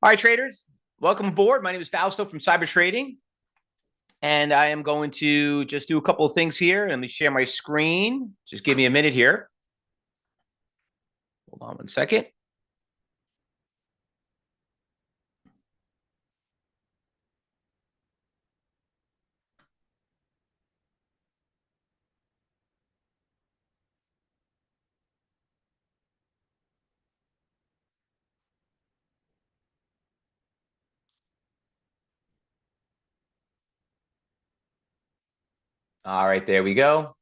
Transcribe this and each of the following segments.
All right, traders, welcome aboard. My name is Fausto from Cyber Trading, and I am going to just do a couple of things here. Let me share my screen. Just give me a minute here. Hold on one second. All right, there we go.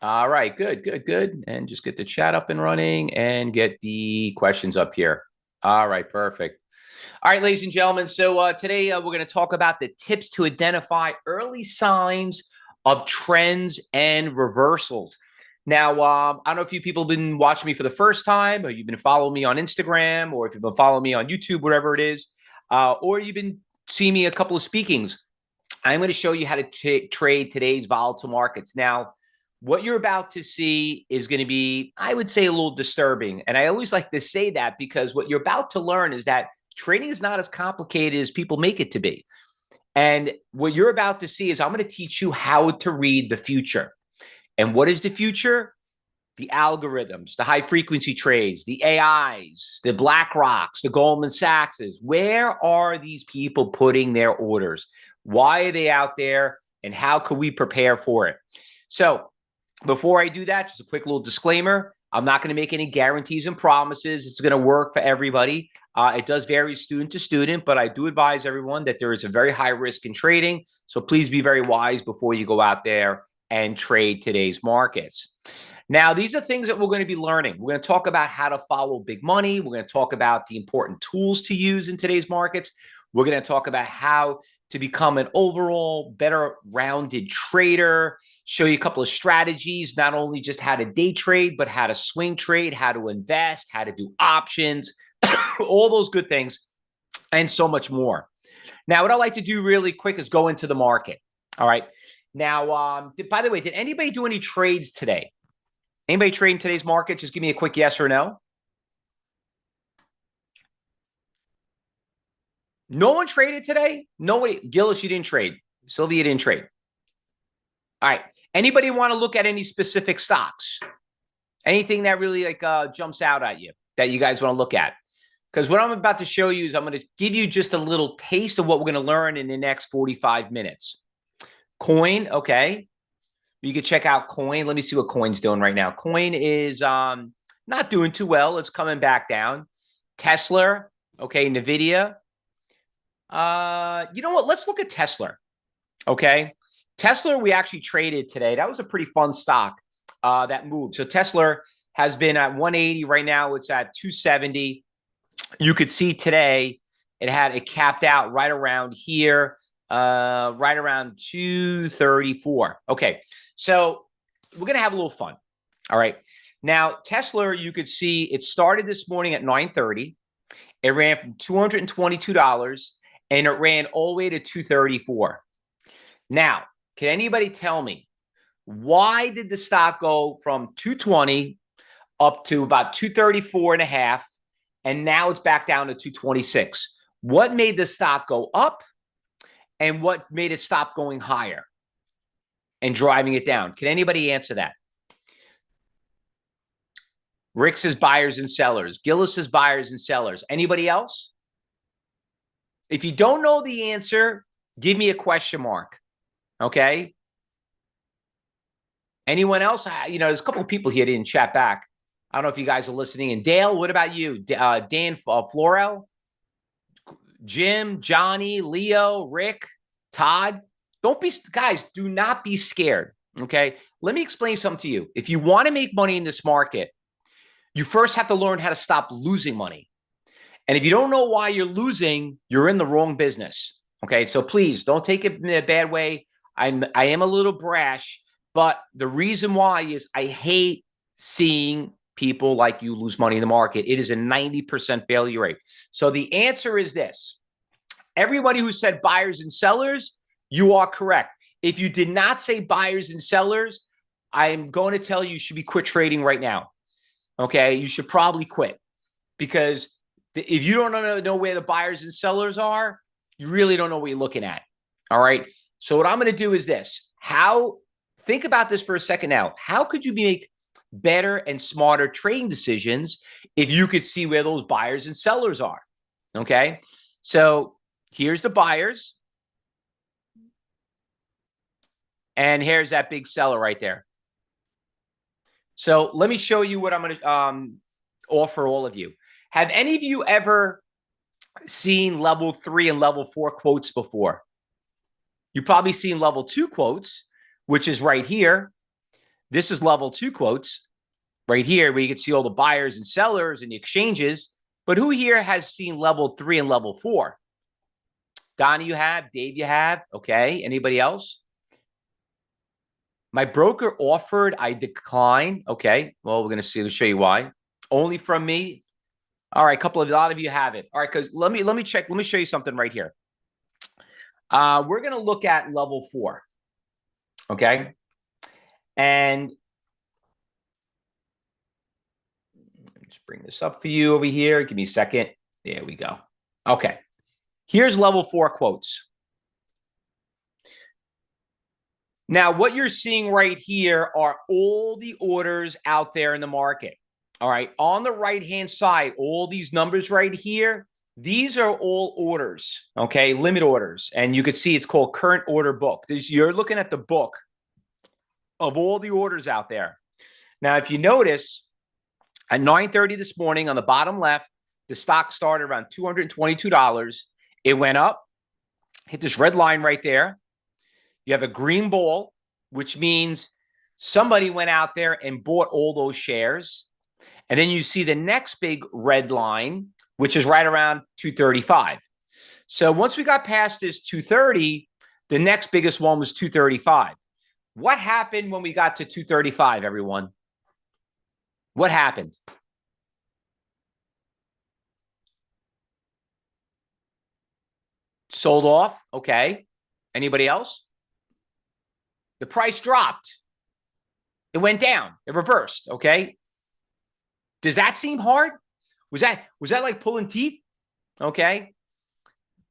All right, good. And just get the chat up and running and get the questions up here. All right, perfect. All right, ladies and gentlemen. So today we're going to talk about the tips to identify early signs of trends and reversals. Now, I don't know if you people have been watching me for the first time, or you've been following me on Instagram, or if you've been following me on YouTube, whatever it is, or you've been seeing me a couple of speakings. I'm going to show you how to trade today's volatile markets. Now, what you're about to see is going to be, I would say, a little disturbing. And I always like to say that because what you're about to learn is that trading is not as complicated as people make it to be. And what you're about to see is I'm going to teach you how to read the future. And what is the future? The algorithms, the high frequency trades, the AIs, the BlackRocks, the Goldman Sachses. Where are these people putting their orders? Why are they out there? And how can we prepare for it? So before I do that, just a quick little disclaimer. I'm not going to make any guarantees and promises. It's going to work for everybody. It does vary student to student, but I do advise everyone that there is a very high risk in trading. So please be very wise before you go out there and trade today's markets. Now, these are things that we're going to be learning. We're going to talk about how to follow big money. We're going to talk about the important tools to use in today's markets. We're going to talk about how to become an overall better rounded trader, show you a couple of strategies, not only just how to day trade, but how to swing trade, how to invest, how to do options, all those good things, and so much more. Now, what I like to do really quick is go into the market. All right. Now, by the way, did anybody do any trades today? Anybody trade in today's market? Just give me a quick yes or no. No one traded today? Nobody. Gillis, you didn't trade. Sylvia didn't trade. All right. Anybody want to look at any specific stocks? Anything that really jumps out at you that you guys want to look at? Because what I'm about to show you is I'm going to give you just a little taste of what we're going to learn in the next 45 minutes. Coin, okay. You can check out Coin. Let me see what Coin's doing right now. Coin is not doing too well. It's coming back down. Tesla, okay. NVIDIA. You know what? Let's look at Tesla. Okay. Tesla, we actually traded today. That was a pretty fun stock that moved. So Tesla has been at 180 right now. It's at 270. You could see today it capped out right around here, right around 234. Okay. So we're going to have a little fun. All right. Now, Tesla, you could see it started this morning at 930. It ran from $222 and it ran all the way to 234. Now, can anybody tell me why did the stock go from 220 up to about 234 and a half, and now it's back down to 226? What made the stock go up, and what made it stop going higher and driving it down? Can anybody answer that? Rick says buyers and sellers. Gillis says buyers and sellers. Anybody else? If you don't know the answer, give me a question mark. Okay. Anyone else? There's a couple of people here that didn't chat back. I don't know if you guys are listening. And Dale, what about you? Dan Florell, Jim, Johnny, Leo, Rick, Todd. Guys, do not be scared. Okay. Let me explain something to you. If you want to make money in this market, you first have to learn how to stop losing money. And if you don't know why you're losing, you're in the wrong business. Okay. So please don't take it in a bad way. I am a little brash, but the reason why is I hate seeing people like you lose money in the market. It is a 90% failure rate. So the answer is this. Everybody who said buyers and sellers, you are correct. If you did not say buyers and sellers, I'm going to tell you should be quit trading right now. okay, you should probably quit, because if you don't know where the buyers and sellers are, you really don't know what you're looking at. All right. So what I'm going to do is this. Think about this for a second now. How could you make better and smarter trading decisions if you could see where those buyers and sellers are? Okay. So here's the buyers. And here's that big seller right there. So let me show you what I'm going to offer all of you. Have any of you ever seen level 3 and level 4 quotes before? You've probably seen level 2 quotes, which is right here. This is level 2 quotes right here, where you can see all the buyers and sellers and the exchanges. But who here has seen level 3 and level 4? Donnie, you have. Dave, you have. Okay. Anybody else? My broker offered, I declined. Okay. Well, we're going to show you why. Only from me. All right. A lot of you have it. All right. Because let me check. Let me show you something right here. We're going to look at level 4. Okay. And let's bring this up for you over here. Give me a second. There we go. Okay. Here's level 4 quotes. Now, what you're seeing right here are all the orders out there in the market. All right. On the right-hand side, all these numbers right here, these are all orders, okay, limit orders. And you can see it's called current order book. You're looking at the book of all the orders out there. Now, if you notice, at 9:30 this morning on the bottom left, the stock started around $222. It went up, hit this red line right there. You have a green ball, which means somebody went out there and bought all those shares. And then you see the next big red line, which is right around 235. So once we got past this 230, the next biggest one was 235. What happened when we got to 235, everyone? What happened? Sold off. Okay. Anybody else? The price dropped. It went down. It reversed. Okay. Does that seem hard? Was that like pulling teeth? Okay.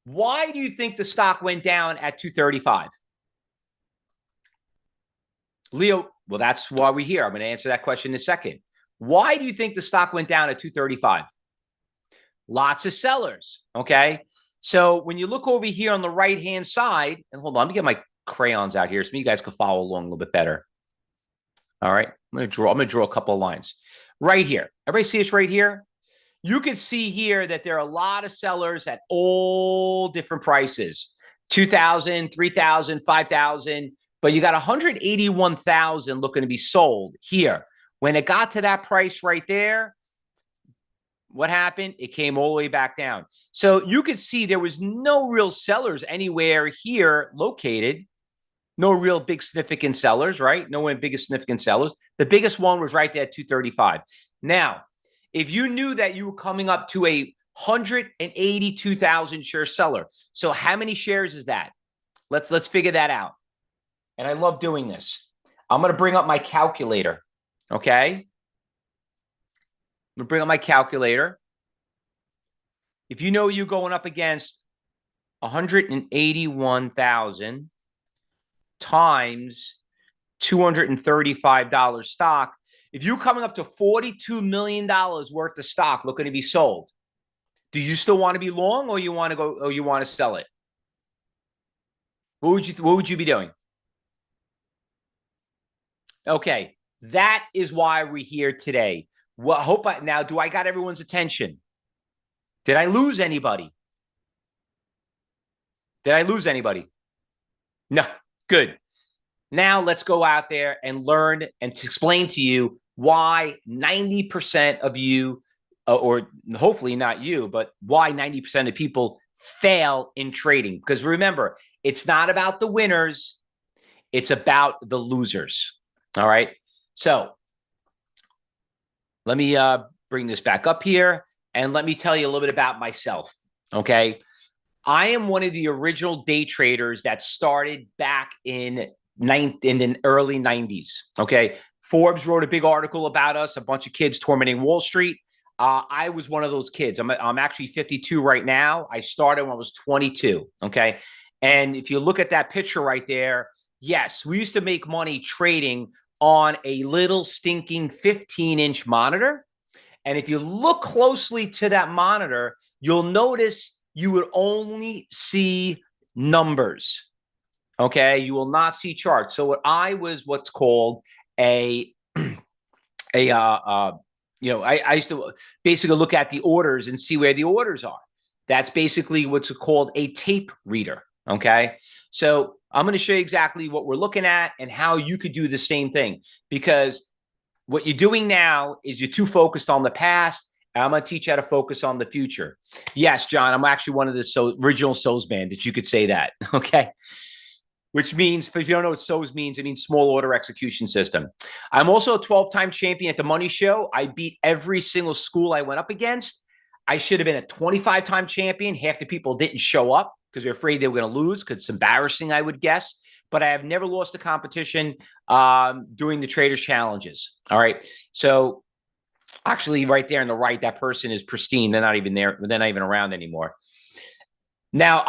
Why do you think the stock went down at 235? Leo, well, that's why we're here. I'm going to answer that question in a second. Why do you think the stock went down at 235? Lots of sellers. Okay. So when you look over here on the right-hand side, and hold on, let me get my crayons out here so you guys can follow along a little bit better. All right. I'm going to draw a couple of lines right here. Everybody see this right here? You can see here that there are a lot of sellers at all different prices, 2,000, 3,000, 5,000, but you got 181,000 looking to be sold here. When it got to that price right there, what happened? It came all the way back down. So you could see there was no real sellers anywhere here located. No real big significant sellers, right? No one big significant sellers. The biggest one was right there at 235. Now, if you knew that you were coming up to a 182,000 share seller, so how many shares is that? Let's figure that out. And I love doing this. I'm going to bring up my calculator. Okay. I'm going to bring up my calculator. If you know you're going up against 181,000 times $235 stock, if you're coming up to $42 million worth of stock looking to be sold, do you still want to be long, or you want to go, or you want to sell it? What would you be doing? Okay, that is why we're here today. Well, now, do I got everyone's attention? Did I lose anybody? Did I lose anybody? No, good. Now let's go out there and learn and to explain to you why 90% of you, or hopefully not you, but why 90% of people fail in trading. Because remember, it's not about the winners. It's about the losers. All right. So let me bring this back up here and let me tell you a little bit about myself. Okay. I am one of the original day traders that started back in the early 90s. Okay. Forbes wrote a big article about us, a bunch of kids tormenting Wall Street. I was one of those kids. I'm actually 52 right now. I started when I was 22. Okay. And if you look at that picture right there, yes, we used to make money trading on a little stinking 15-inch monitor. And if you look closely to that monitor, you'll notice you would only see numbers. Okay. You will not see charts. So I was what's called I used to basically look at the orders and see where the orders are. That's basically what's called a tape reader. Okay. So I'm going to show you exactly what we're looking at and how you could do the same thing, because what you're doing now is you're too focused on the past. I'm going to teach you how to focus on the future. Yes, John, I'm actually one of the original SOS bandits. You could say that. Okay. Which means, if you don't know what SOS means, it means small order execution system. I'm also a 12-time champion at the Money Show. I beat every single school I went up against. I should have been a 25-time champion. Half the people didn't show up because they're afraid they were going to lose, because it's embarrassing, I would guess. But I have never lost a competition doing the Traders Challenges. All right. So actually right there on the right, that person is pristine. They're not even there. They're not even around anymore. Now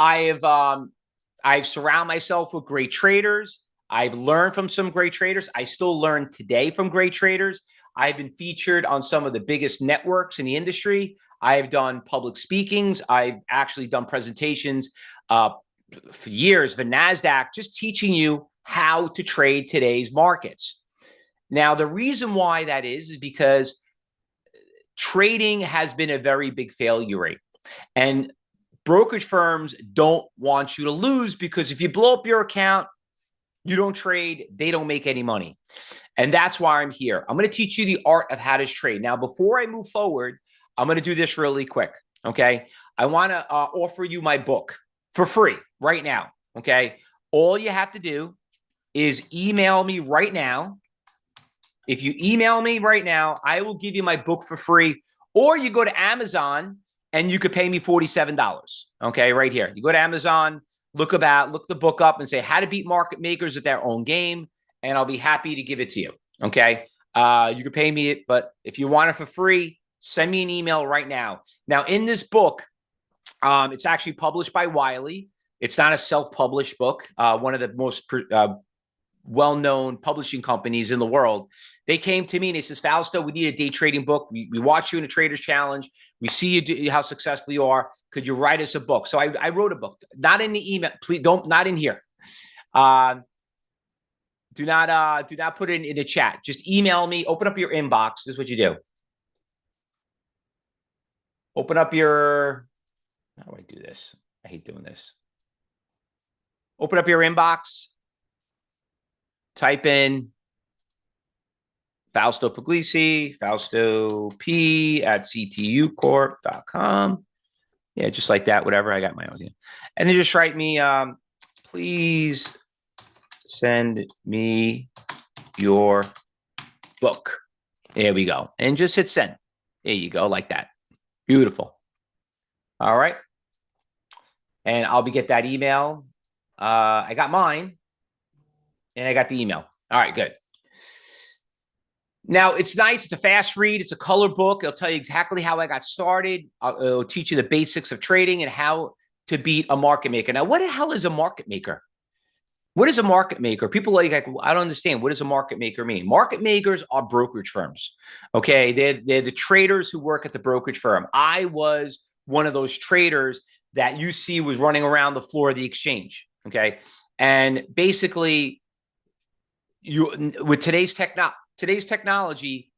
I've surrounded myself with great traders. I've learned from some great traders. I still learn today from great traders. I've been featured on some of the biggest networks in the industry. I've done public speakings. I've actually done presentations for years, the NASDAQ, just teaching you how to trade today's markets. Now, the reason why that is because trading has been a very big failure rate. And brokerage firms don't want you to lose, because if you blow up your account, you don't trade, they don't make any money. And that's why I'm here. I'm going to teach you the art of how to trade. Now, before I move forward, I'm going to do this really quick. Okay. I want to offer you my book for free right now. Okay. All you have to do is email me right now. If you email me right now, I will give you my book for free. Or you go to Amazon and you could pay me $47. Okay, right here. You go to Amazon, look the book up and say how to beat market makers at their own game, and I'll be happy to give it to you. Okay. You could pay me it, but if you want it for free, send me an email right now. Now, in this book, it's actually published by Wiley. It's not a self-published book. One of the most well-known publishing companies in the world. They came to me and they says, Fausto, we need a day trading book. We watch you in a Traders Challenge. We see you how successful you are. Could you write us a book? So I wrote a book, not in the email. Please don't, not in here. Do not put it in the chat. Just email me. Open up your inbox. This is what you do. Open up your, how do I do this? I hate doing this. Open up your inbox. Type in Fausto Pugliese, Fausto P at ctucorp.com. Yeah, just like that, whatever. I got my own. And then just write me, please send me your book. There we go. And just hit send. There you go, like that. Beautiful. All right. And I'll get that email. I got mine. And I got the email. All right, good. Now, it's nice. It's a fast read. It's a color book. It'll tell you exactly how I got started. It'll teach you the basics of trading and how to beat a market maker. Now, what the hell is a market maker? What is a market maker? People are like, I don't understand. What does a market maker mean? Market makers are brokerage firms. Okay, they're the traders who work at the brokerage firm. I was one of those traders that you see was running around the floor of the exchange. Okay, and basically, with today's technology,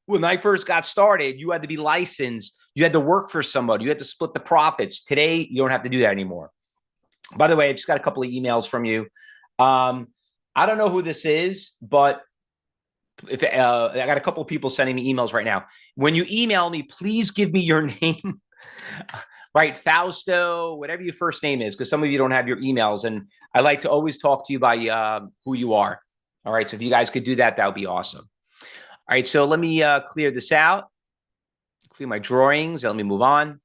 when I first got started, you had to be licensed. You had to work for somebody. You had to split the profits. Today, you don't have to do that anymore. By the way, I just got a couple of emails from you. I don't know who this is, but if I got a couple of people sending me emails right now. When you email me, please give me your name. Right, Fausto, whatever your first name is, because some of you don't have your emails, and I like to always talk to you by who you are. All right, so if you guys could do that, that would be awesome. All right, so let me clear this out, clear my drawings, and let me move on.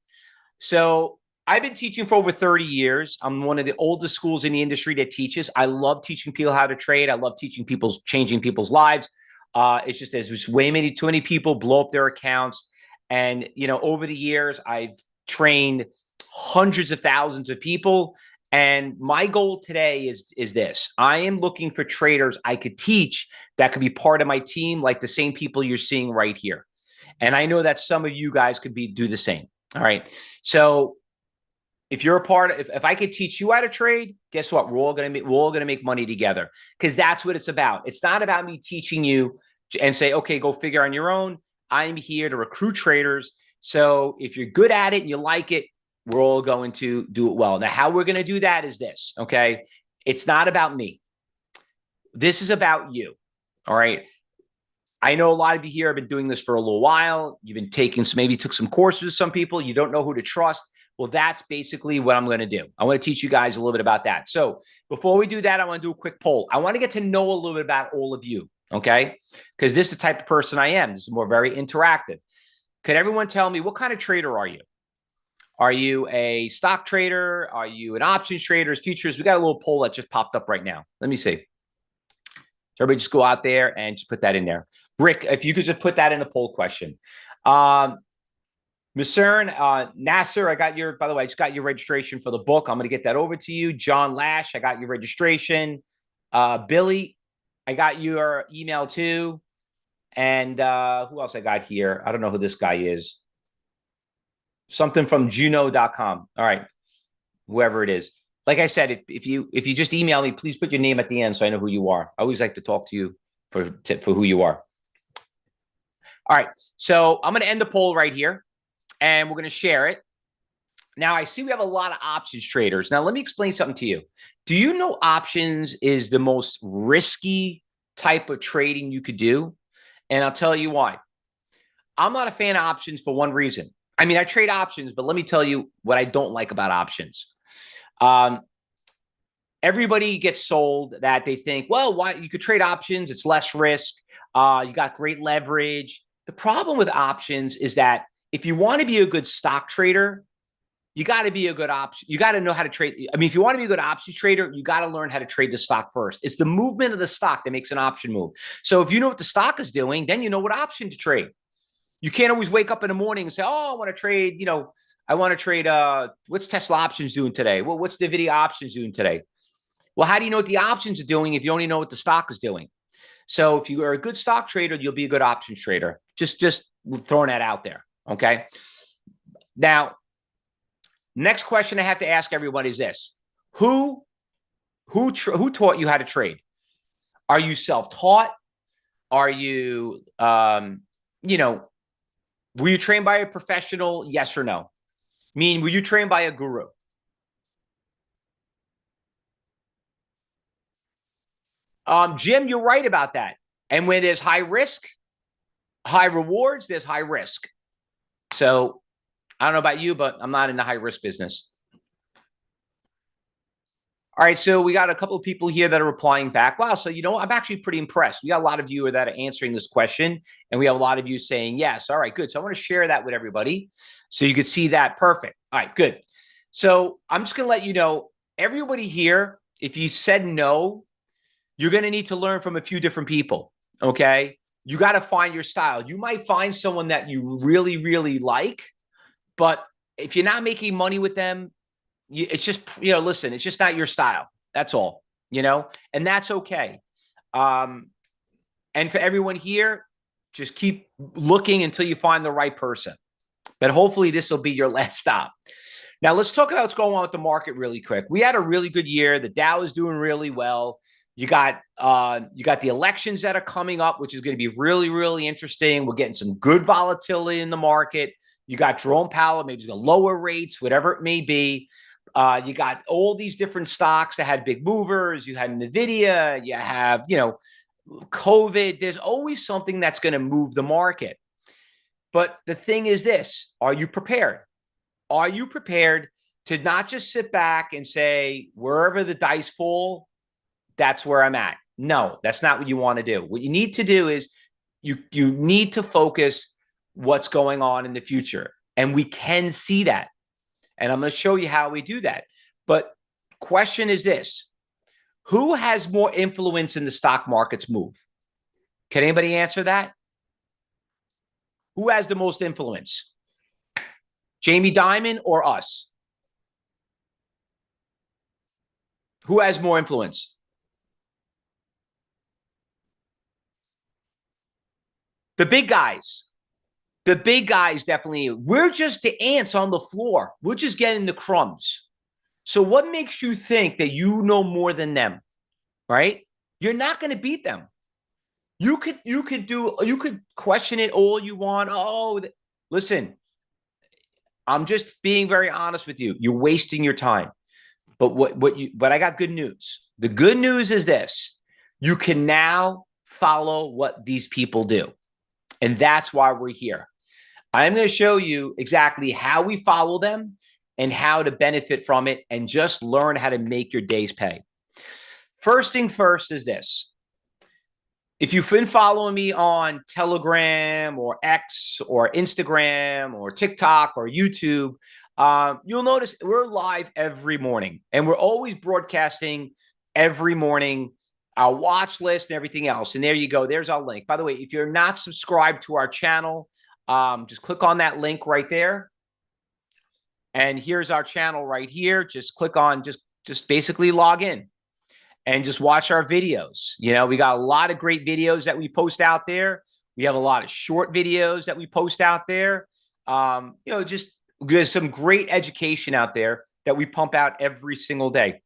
So I've been teaching for over 30 years. I'm one of the oldest schools in the industry that teaches. I love teaching people how to trade. I love teaching changing people's lives. It's just there's just too many people blow up their accounts. And, over the years, I've trained hundreds of thousands of people. And my goal today is this. I am looking for traders I could teach that could be part of my team, like the same people you're seeing right here. And I know that some of you guys could do the same. All right. So if you're a part of, if I could teach you how to trade, guess what? We're all gonna make money together, because that's what it's about. It's not about me teaching you and say, okay, go figure on your own. I'm here to recruit traders. So if you're good at it and you like it, we're all going to do it well. Now, how we're going to do that is this, okay? It's not about me. This is about you, all right? I know a lot of you here have been doing this for a little while. You've been maybe took some courses with some people. You don't know who to trust. Well, that's basically what I'm going to do. I want to teach you guys a little bit about that. So before we do that, I want to do a quick poll. I want to get to know a little bit about all of you, okay? Because this is the type of person I am. This is more very interactive. Could everyone tell me, what kind of trader are you? Are you a stock trader? Are you an options trader, futures? We got a little poll that just popped up right now. Let me see. So everybody just go out there and just put that in there. Rick, if you could just put that in the poll question. Masern, Nasser, by the way, I just got your registration for the book. I'm going to get that over to you. John Lash, I got your registration. Billy, I got your email too. And who else I got here? I don't know who this guy is. Something from Juno.com. All right. Whoever it is. Like I said, if you just email me, please put your name at the end so I know who you are. I always like to talk to you for who you are. All right. So I'm going to end the poll right here, and we're going to share it. Now, I see we have a lot of options traders. Now, let me explain something to you. Do you know options is the most risky type of trading you could do? And I'll tell you why. I'm not a fan of options for one reason. I mean, I trade options, but let me tell you what I don't like about options. Everybody gets sold that they think, well, why you could trade options? It's less risk. You got great leverage. The problem with options is that if you want to be a good stock trader, you got to be a good option. You got to know how to trade. I mean, if you want to be a good options trader, you got to learn how to trade the stock first. It's the movement of the stock that makes an option move. So if you know what the stock is doing, then you know what option to trade. You can't always wake up in the morning and say, oh, I want to trade, I want to trade, what's Tesla options doing today? Well, what's the NVIDIA options doing today? Well, how do you know what the options are doing if you only know what the stock is doing? So if you are a good stock trader, you'll be a good options trader. Just throwing that out there, okay? Now, next question I have to ask everybody is this. Who taught you how to trade? Are you self-taught? Are you, were you trained by a professional? Yes or no? Meaning, were you trained by a guru? Jim, you're right about that. And when there's high risk, high rewards, there's high risk. So I don't know about you, but I'm not in the high risk business. All right, so we got a couple of people here that are replying back. Wow, so I'm actually pretty impressed. We got a lot of you that are answering this question, and we have a lot of you saying yes. All right, good. So I want to share that with everybody so you can see that. Perfect. All right, good. So I'm just going to let you know, everybody here, if you said no, you're going to need to learn from a few different people, okay? You got to find your style. You might find someone that you really, really like, but if you're not making money with them, it's just, listen, it's just not your style. That's all, and that's okay. And for everyone here, just keep looking until you find the right person. But hopefully this will be your last stop. Now let's talk about what's going on with the market really quick. We had a really good year. The Dow is doing really well. You got the elections that are coming up, which is going to be really, really interesting. We're getting some good volatility in the market. You got Jerome Powell, maybe he's going to lower rates, whatever it may be. You got all these different stocks that had big movers. You had NVIDIA. You have, COVID. There's always something that's going to move the market. But the thing is this, are you prepared? Are you prepared to not just sit back and say, wherever the dice fall, that's where I'm at? No, that's not what you want to do. What you need to do is you need to focus what's going on in the future. And we can see that. And I'm going to show you how we do that. But question is this, who has more influence in the stock market's move? Can anybody answer that? Who has the most influence? Jamie Dimon or us? Who has more influence? The big guys. The big guys definitely. We're just the ants on the floor. We're just getting the crumbs. So what makes you think that you know more than them? Right? You're not going to beat them. You could question it all you want. Oh, listen, I'm just being very honest with you. You're wasting your time. But I got good news. The good news is this: you can now follow what these people do. And that's why we're here. I'm going to show you exactly how we follow them and how to benefit from it and just learn how to make your days pay. First thing first is this. If you've been following me on Telegram or X or Instagram or TikTok or YouTube, you'll notice we're live every morning and we're always broadcasting every morning, our watch list and everything else. And there you go. There's our link. By the way, if you're not subscribed to our channel, just click on that link right there. And here's our channel right here. Just click on, just basically log in and just watch our videos. You know, we got a lot of great videos that we post out there. We have a lot of short videos that we post out there. You know, just there's some great education out there that we pump out every single day.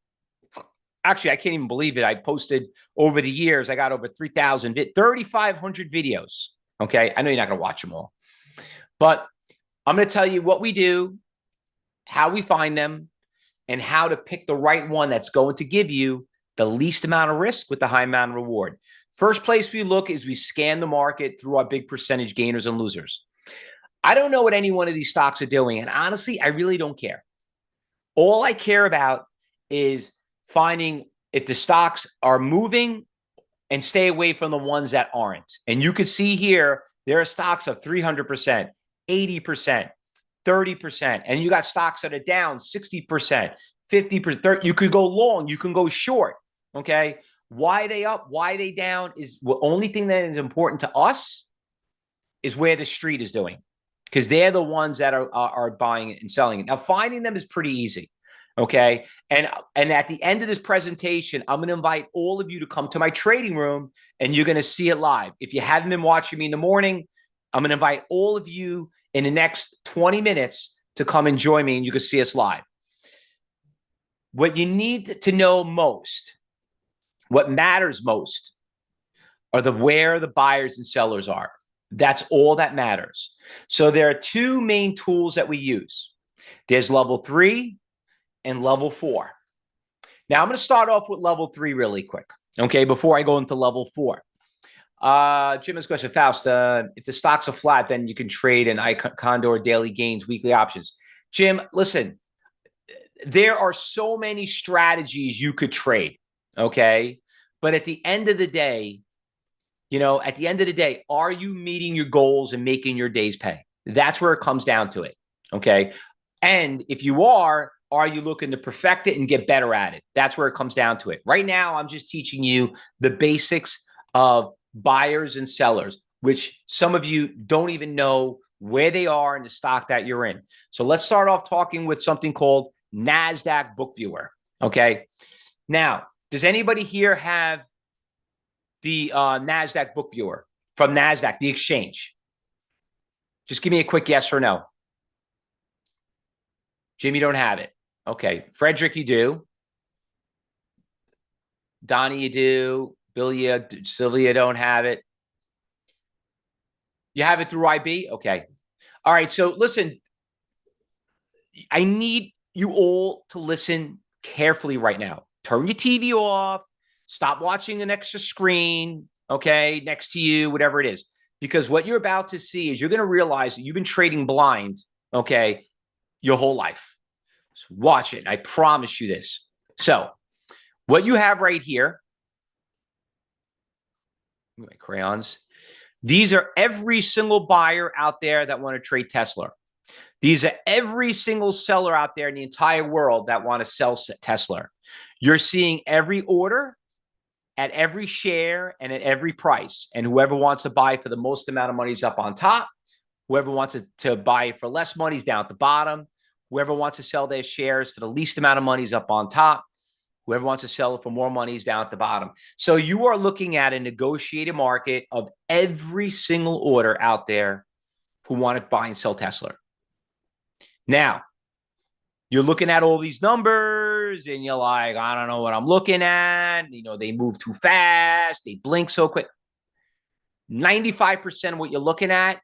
Actually, I can't even believe it. I posted over the years, I got over 3,500 videos. Okay. I know you're not going to watch them all, but I'm going to tell you what we do, how we find them, and how to pick the right one that's going to give you the least amount of risk with the high amount of reward. First place we look is we scan the market through our big percentage gainers and losers. I don't know what any one of these stocks are doing. And honestly, I really don't care. All I care about is finding if the stocks are moving and stay away from the ones that aren't. And you could see here, there are stocks of 300%, 80%, 30%. And you got stocks that are down 60%, 50%. You could go long, you can go short. Okay. Why they up, why they down is the only thing that is important to us is where the street is doing, because they're the ones that are buying it and selling it. Now, finding them is pretty easy. Okay. And at the end of this presentation, I'm going to invite all of you to come to my trading room and you're going to see it live. If you haven't been watching me in the morning, I'm going to invite all of you in the next 20 minutes to come and join me and you can see us live. What you need to know most, what matters most, are where the buyers and sellers are. That's all that matters. So there are two main tools that we use. There's level 3 and level 4. Now I'm going to start off with level 3 really quick. Okay. Before I go into level 4. Jim has a question. Faust, if the stocks are flat, then you can trade an Condor daily gains, weekly options. Jim, listen, there are so many strategies you could trade. Okay. But at the end of the day, are you meeting your goals and making your days pay? That's where it comes down to it. Okay. And if you are you looking to perfect it and get better at it? That's where it comes down to it. Right now, I'm just teaching you the basics of buyers and sellers, which some of you don't even know where they are in the stock that you're in. So let's start off talking with something called NASDAQ Book Viewer. Okay. Now, does anybody here have the NASDAQ Book Viewer from NASDAQ, the exchange? Just give me a quick yes or no. Jim, you don't have it. Okay. Frederick, you do. Donnie, you do. Billy, Sylvia don't have it. You have it through IB? Okay. All right. So listen, I need you all to listen carefully right now. Turn your TV off. Stop watching an extra screen, okay, next to you, whatever it is. Because what you're about to see is you're going to realize that you've been trading blind, okay, your whole life. So watch it. I promise you this. So what you have right here, my crayons, these are every single buyer out there that want to trade Tesla. These are every single seller out there in the entire world that want to sell Tesla. You're seeing every order at every share and at every price. And whoever wants to buy for the most amount of money is up on top. Whoever wants to buy for less money is down at the bottom. Whoever wants to sell their shares for the least amount of money is up on top. Whoever wants to sell it for more money is down at the bottom. So you are looking at a negotiated market of every single order out there who want to buy and sell Tesla. Now, you're looking at all these numbers and you're like, I don't know what I'm looking at. You know, they move too fast. They blink so quick. 95% of what you're looking at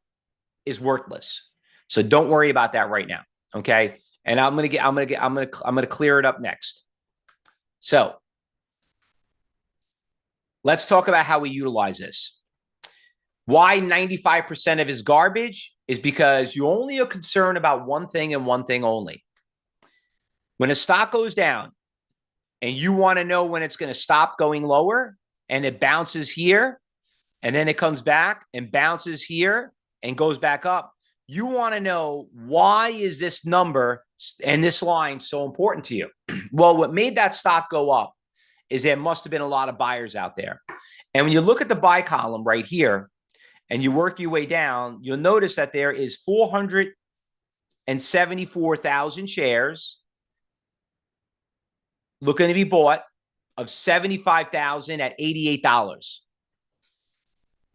is worthless. So don't worry about that right now. Okay. And I'm going to clear it up next. So let's talk about how we utilize this. Why 95% of is garbage is because you only are concerned about one thing and one thing only. When a stock goes down and you want to know when it's going to stop going lower and it bounces here and then it comes back and bounces here and goes back up, you want to know why is this number and this line so important to you? Well, what made that stock go up is there must have been a lot of buyers out there. And when you look at the buy column right here and you work your way down, you'll notice that there is 474,000 shares looking to be bought of 75,000 at $88.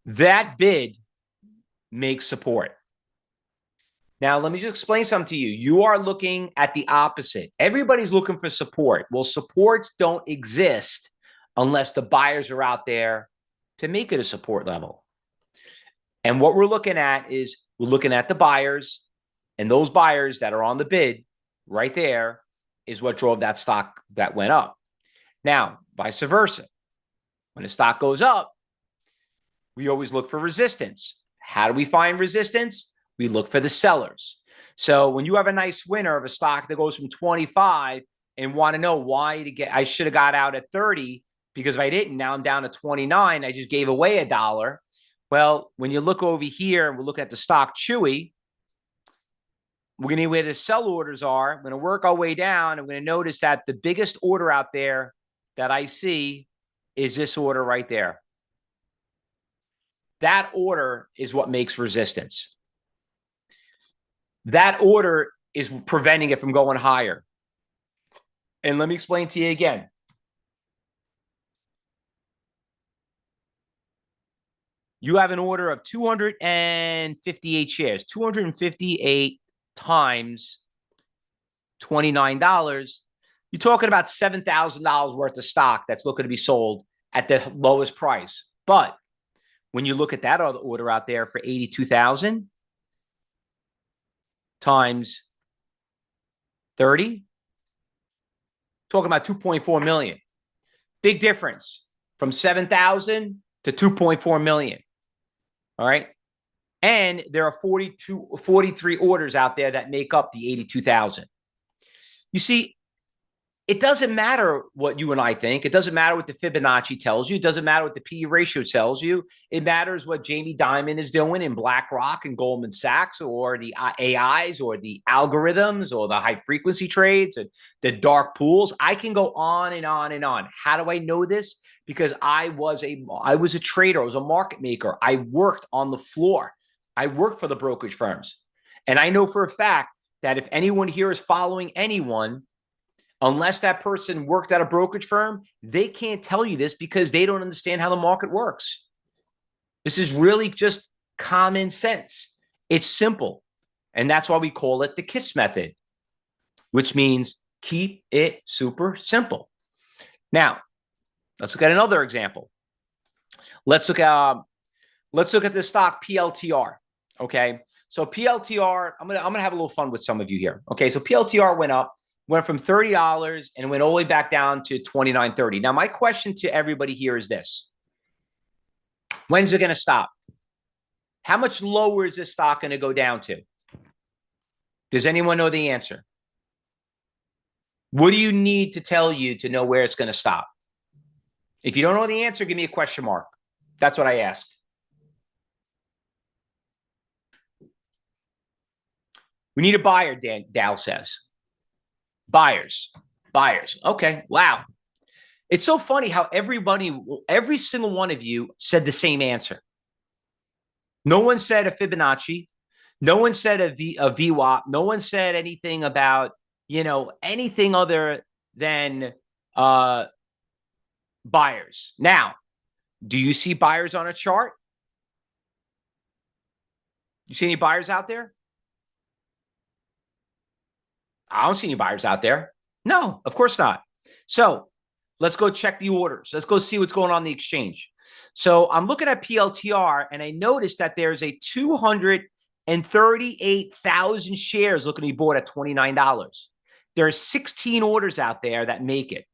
That bid makes support. Now, let me just explain something to you. You are looking at the opposite. Everybody's looking for support. Well, supports don't exist unless the buyers are out there to make it a support level. And what we're looking at is we're looking at the buyers, and those buyers that are on the bid right there is what drove that stock that went up. Now, vice versa. When a stock goes up, we always look for resistance. How do we find resistance? We look for the sellers. So when you have a nice winner of a stock that goes from 25 and want to know why I should have got out at 30 because if I didn't, now I'm down to 29. I just gave away $1. Well, when you look over here and we're looking at the stock Chewy, we're going to know where the sell orders are. I'm going to work our way down. I'm going to notice that the biggest order out there that I see is this order right there. That order is what makes resistance. That order is preventing it from going higher. And let me explain to you again. You have an order of 258 shares, 258 times $29. You're talking about $7,000 worth of stock that's looking to be sold at the lowest price. But when you look at that other order out there for 82,000 times 30, talking about 2.4 million. Big difference from 7,000 to 2.4 million. All right. And there are 43 orders out there that make up the 82,000. You see, it doesn't matter what you and I think. It doesn't matter what the Fibonacci tells you. It doesn't matter what the PE ratio tells you. It matters what Jamie Dimon is doing in BlackRock and Goldman Sachs, or the AIs, or the algorithms, or the high frequency trades, and the dark pools. I can go on and on and on. How do I know this? Because I was a trader. I was a market maker. I worked on the floor. I worked for the brokerage firms. And I know for a fact that if anyone here is following anyone, unless that person worked at a brokerage firm, they can't tell you this because they don't understand how the market works. This is really just common sense. It's simple. And that's why we call it the KISS method, which means keep it super simple. Now, let's look at another example. Let's look at the stock PLTR. Okay. So PLTR, I'm gonna have a little fun with some of you here. Okay. So PLTR went from $30 and went all the way back down to $29.30. Now, my question to everybody here is this. When's it going to stop? How much lower is this stock going to go down to? Does anyone know the answer? What do you need to tell you to know where it's going to stop? If you don't know the answer, give me a question mark. That's what I asked. We need a buyer, Dow says. Buyers. Okay. Wow. It's so funny how every single one of you said the same answer. No one said a Fibonacci. No one said a VWAP. No one said anything about, anything other than buyers. Now, do you see buyers on a chart? You see any buyers out there? I don't see any buyers out there. No, of course not. So let's go check the orders. Let's go see what's going on in the exchange. So I'm looking at PLTR, and I noticed that there's a 238,000 shares looking to be bought at $29. There are 16 orders out there that make it.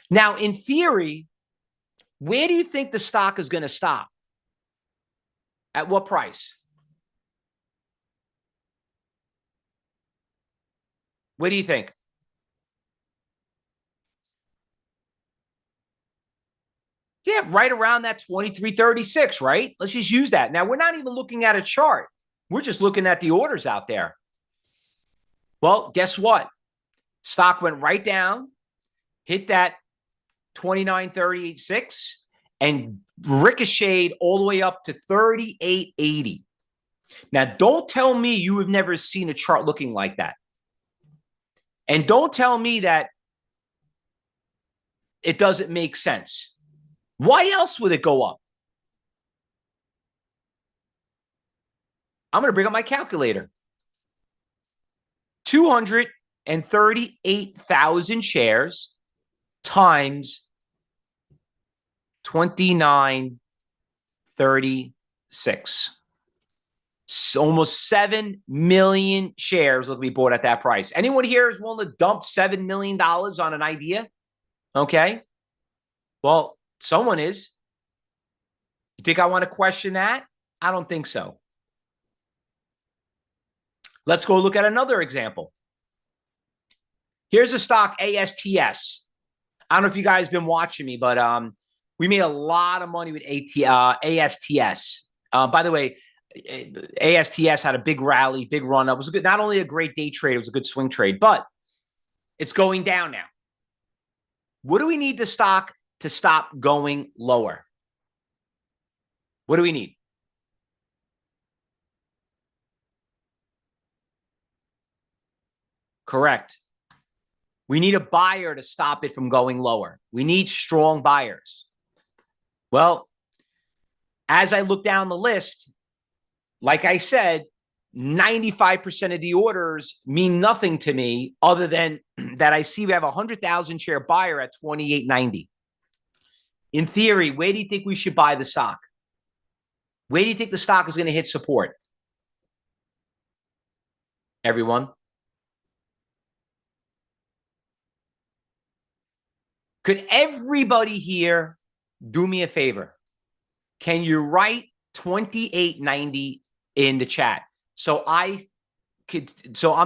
Now, in theory, where do you think the stock is going to stop? At what price? What do you think? Yeah, right around that 23.36, right? Let's just use that. Now, we're not even looking at a chart. We're just looking at the orders out there. Well, guess what? Stock went right down, hit that 29.38.6, and ricocheted all the way up to 38.80. Now, don't tell me you have never seen a chart looking like that. And don't tell me that it doesn't make sense. Why else would it go up? I'm going to bring up my calculator. 238,000 shares times 29.36. So almost 7 million shares will be bought at that price. Anyone here is willing to dump $7 million on an idea? Okay. Well, someone is. You think I want to question that? I don't think so. Let's go look at another example. Here's a stock, ASTS. I don't know if you guys have been watching me, but we made a lot of money with ASTS. By the way, ASTS had a big rally, big run up. It was a good, not only a great day trade, it was a good swing trade, but it's going down now. What do we need the stock to stop going lower? What do we need? Correct. We need a buyer to stop it from going lower. We need strong buyers. Well, as I look down the list, like I said, 95% of the orders mean nothing to me other than that I see we have a 100,000 share buyer at 28.90. In theory, where do you think we should buy the stock? Where do you think the stock is going to hit support? Everyone? Could everybody here do me a favor? Can you write 28.90 in the chat? So I'm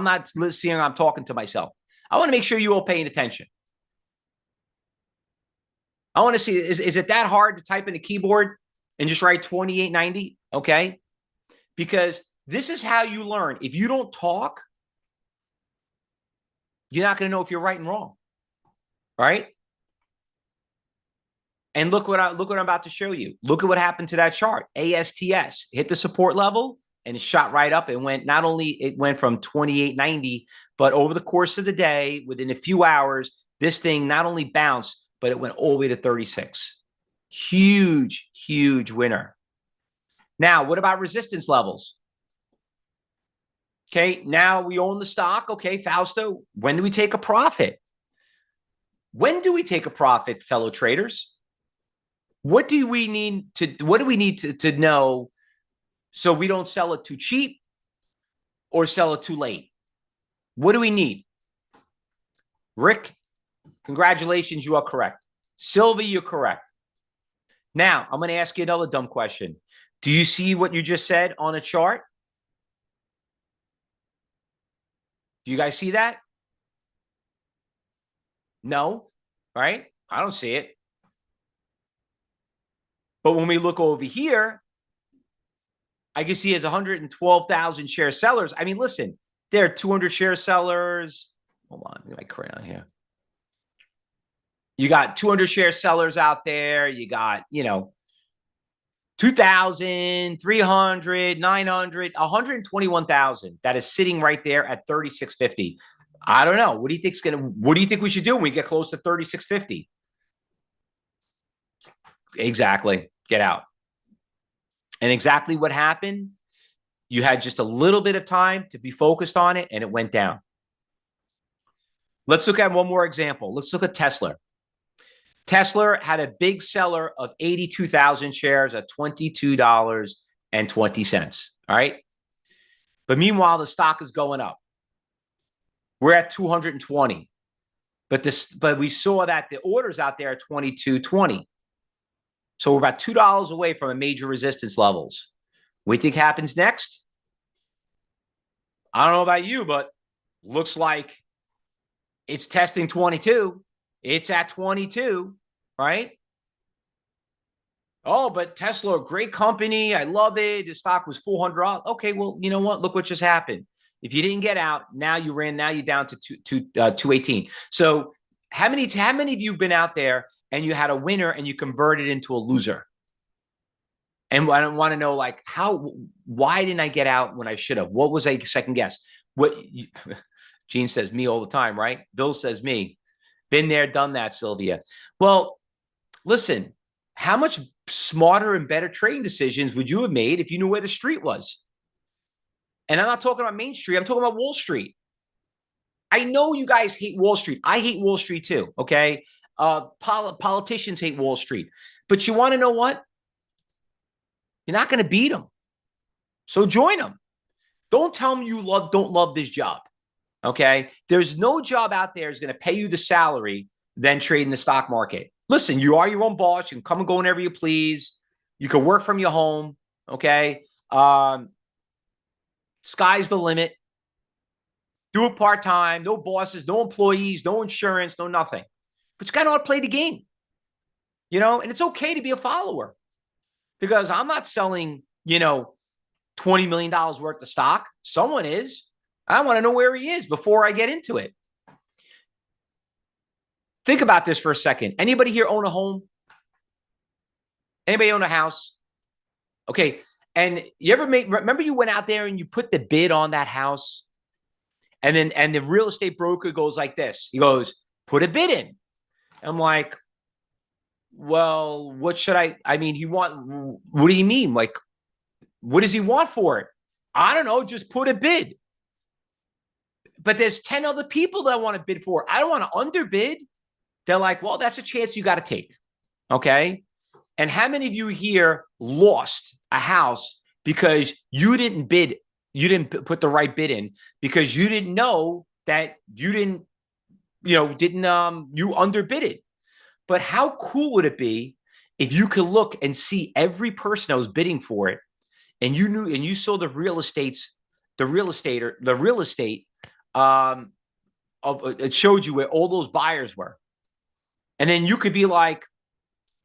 not listening, I'm talking to myself. I want to make sure you all paying attention. I want to see, is it that hard to type in a keyboard and just write 28.90? Okay. Because this is how you learn. If you don't talk, you're not going to know if you're right and wrong. Right? And look what I'm about to show you. Look at what happened to that chart. ASTS hit the support level and it shot right up. It went, not only it went from 28.90, but over the course of the day, within a few hours, this thing not only bounced, but it went all the way to 36. Huge, huge winner. Now, what about resistance levels? Okay, now we own the stock. Okay, Fausto, when do we take a profit? When do we take a profit, fellow traders? What do we need to know so we don't sell it too cheap or sell it too late? What do we need? Rick, congratulations, you are correct. Sylvie, you're correct. Now, I'm going to ask you another dumb question. Do you see what you just said on a chart? Do you guys see that? No, right? I don't see it. But when we look over here, I can see as 112,000 share sellers. I mean, listen, there are 200 share sellers. Hold on, get my crayon here. You got 200 share sellers out there. You got, 2,000, 300, 900, 121,000 that is sitting right there at 36.50. I don't know. What do you think we should do when we get close to 36.50? Exactly. Get out. And exactly what happened, you had just a little bit of time to be focused on it, and it went down. Let's look at one more example. Let's look at Tesla. Tesla had a big seller of 82,000 shares at $22.20. All right. But meanwhile, the stock is going up. We're at 220. But we saw that the orders out there are 22.20. So we're about $2 away from a major resistance levels. What do you think happens next? I don't know about you, but looks like it's testing 22. It's at 22, right? Oh, but Tesla, great company. I love it. The stock was $400. Okay, well, you know what? Look what just happened. If you didn't get out, now you're down to 218. So how many of you have been out there and you had a winner and you converted into a loser? And I don't want to know, like, why didn't I get out when I should have? What was a second guess? Gene says me all the time, right? Bill says me. Been there, done that, Sylvia. Well, listen, how much smarter and better trading decisions would you have made if you knew where the street was? And I'm not talking about Main Street. I'm talking about Wall Street. I know you guys hate Wall Street. I hate Wall Street too, okay? Politicians hate Wall Street. But you want to know what? You're not going to beat them. So join them. Don't tell them you don't love this job. Okay. There's no job out there is going to pay you the salary than trading the stock market. Listen, you are your own boss. You can come and go whenever you please. You can work from your home. Okay. Sky's the limit. Do it part-time. No bosses, no employees, no insurance, no nothing. But you got to know how to play the game. And it's okay to be a follower. Because I'm not selling, $20 million worth of stock. Someone is. I want to know where he is before I get into it. Think about this for a second. Anybody here own a home? Anybody own a house? Okay. And you ever remember you went out there and you put the bid on that house? And the real estate broker goes like this. He goes, put a bid in. I'm like, well, what should what do you mean? Like, what does he want for it? I don't know. Just put a bid. But there's 10 other people that want to bid for it. I don't want to underbid. They're like, well, that's a chance you got to take. Okay. And how many of you here lost a house because you didn't bid? You didn't put the right bid in because you didn't know that you underbid it. But how cool would it be if you could look and see every person that was bidding for it, and you saw the real estate, it showed you where all those buyers were, and then you could be like,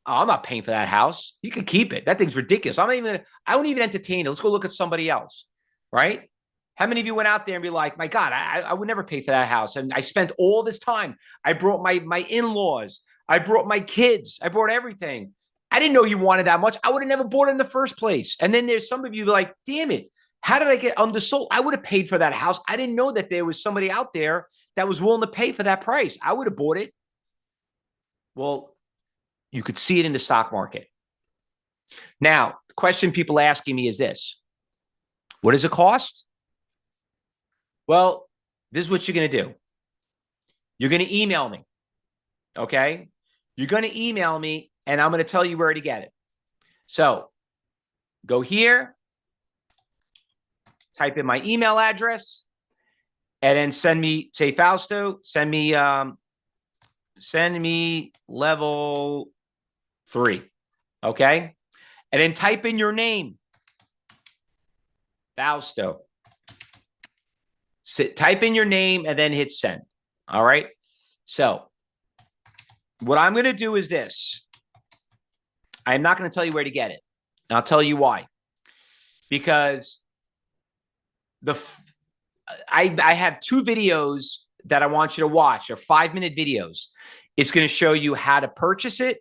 oh, I'm not paying for that house. You can keep it. That thing's ridiculous. I won't even entertain it. Let's go look at somebody else, right? How many of you went out there and be like, my God, I would never pay for that house, and I spent all this time. I brought my in-laws. I brought my kids. I brought everything. I didn't know you wanted that much. I would have never bought it in the first place. And then there's some of you like, damn it. How did I get undersold? I would have paid for that house. I didn't know that there was somebody out there that was willing to pay for that price. I would have bought it. Well, you could see it in the stock market. Now, the question people are asking me is this. What does it cost? Well, this is what you're going to do. You're going to email me. Okay? You're going to email me, and I'm going to tell you where to get it. So go here, type in my email address, and then say, Fausto, send me level 3. Okay? And then type in your name, Fausto. Type in your name and then hit send. All right? So what I'm going to do is this. I'm not going to tell you where to get it. And I'll tell you why. Because I have 2 videos that I want you to watch. They're 5-minute videos. It's going to show you how to purchase it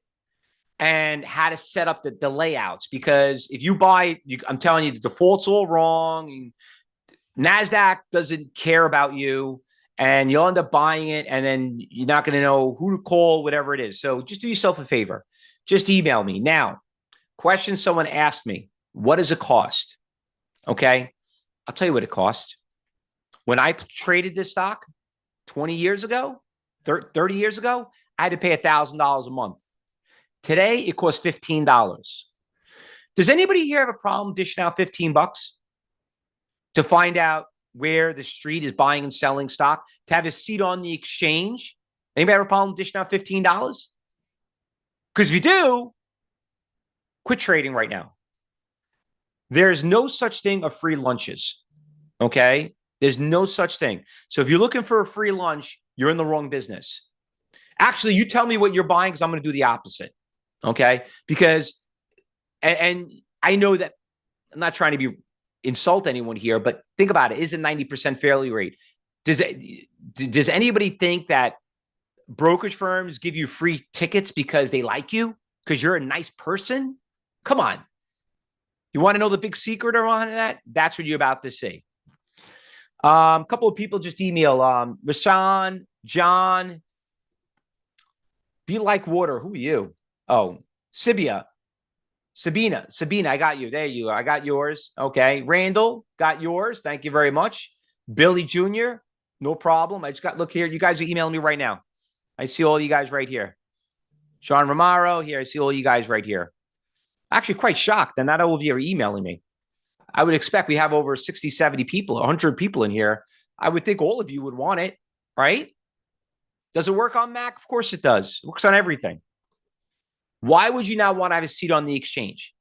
and how to set up the layouts. Because if you buy, I'm telling you, the default's all wrong. NASDAQ doesn't care about you, and you'll end up buying it, and then you're not going to know who to call, whatever it is. So just do yourself a favor. Just email me. Now, question someone asked me, what does it cost? Okay. I'll tell you what it cost. When I traded this stock 20 years ago, 30 years ago, I had to pay $1,000 a month. Today, it costs $15. Does anybody here have a problem dishing out $15 to find out where the street is buying and selling stock, to have a seat on the exchange? Anybody have a problem dishing out $15? Because if you do, quit trading right now. There's no such thing of free lunches. Okay? There's no such thing. So if you're looking for a free lunch, you're in the wrong business. Actually, you tell me what you're buying, because I'm going to do the opposite. Okay? Because, and I know that I'm not trying to insult anyone here, but think about it. Is it 90% failure rate? Does anybody think that brokerage firms give you free tickets because they like you, because you're a nice person? Come on. You want to know the big secret around that? That's what you're about to see. A couple of people just email, Rashawn, John, be like water. Who are you? Oh, Sabina, I got you. There you are. I got yours. Okay. Randall, got yours. Thank you very much. Billy Jr., no problem. I just got, look here. You guys are emailing me right now. I see all you guys right here. John Romaro, here. I see all you guys right here. Actually, quite shocked that not all of you are emailing me. I would expect we have over 60, 70 people, 100 people in here. I would think all of you would want it, right? Does it work on Mac? Of course it does. It works on everything. Why would you not want to have a seat on the exchange?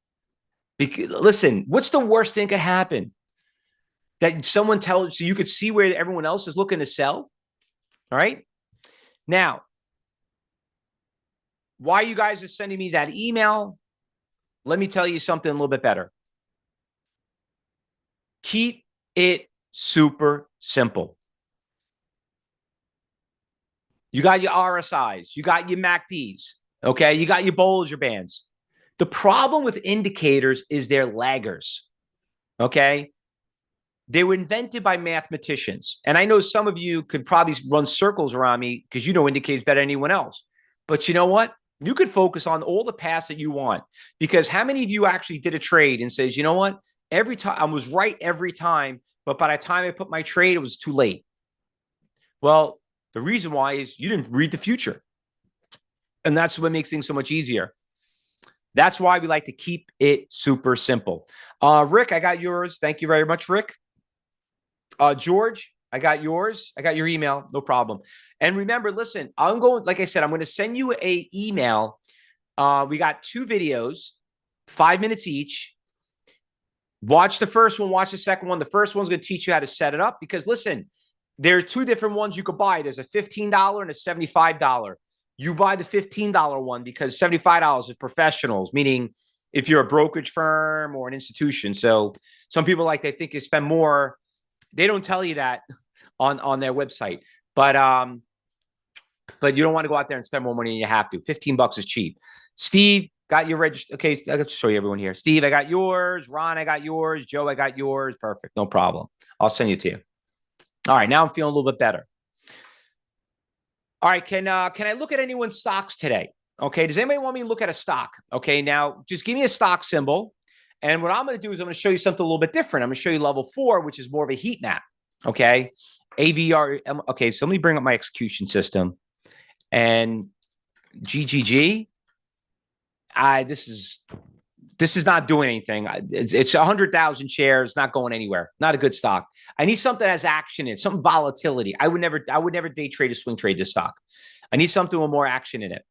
Because, listen, what's the worst thing that could happen? That someone tells you, so you could see where everyone else is looking to sell. All right. Now, why you guys are sending me that email, let me tell you something a little bit better. Keep it super simple. You got your RSIs, you got your MACDs, okay? You got your Bollinger Bands. The problem with indicators is they're laggers, okay? They were invented by mathematicians. And I know some of you could probably run circles around me because you know indicators better than anyone else. But you know what? You could focus on all the paths that you want, because how many of you actually did a trade and says, you know what? Every time I was right every time, but by the time I put my trade, it was too late. Well, the reason why is you didn't read the future. And that's what makes things so much easier. That's why we like to keep it super simple. Rick, I got yours. Thank you very much, Rick. George, I got yours. I got your email. No problem. And remember, listen, I'm going, like I said, I'm going to send you an email. We got 2 videos, 5 minutes each. Watch the first one, watch the second one. The first one's going to teach you how to set it up, because listen, there are 2 different ones you could buy. There's a $15 and a $75. You buy the $15 one because $75 is professionals, meaning if you're a brokerage firm or an institution. So some people, like, they think you spend more. They don't tell you that on their website, but you don't want to go out there and spend more money than you have to. $15 is cheap. Steve, got your register. Okay, I got to show you everyone here. Steve, I got yours. Ron, I got yours. Joe, I got yours. Perfect. No problem. I'll send you to you. All right, now I'm feeling a little bit better. All right, can I look at anyone's stocks today? Okay, does anybody want me to look at a stock? Okay, now just give me a stock symbol. And what I'm going to do is I'm going to show you something a little bit different. I'm going to show you level 4, which is more of a heat map. Okay, AVR. Okay, so let me bring up my execution system. And GGG. This is not doing anything. It's 100,000 shares, not going anywhere. Not a good stock. I need something that has action in it, some volatility. I would never day trade or swing trade this stock. I need something with more action in it.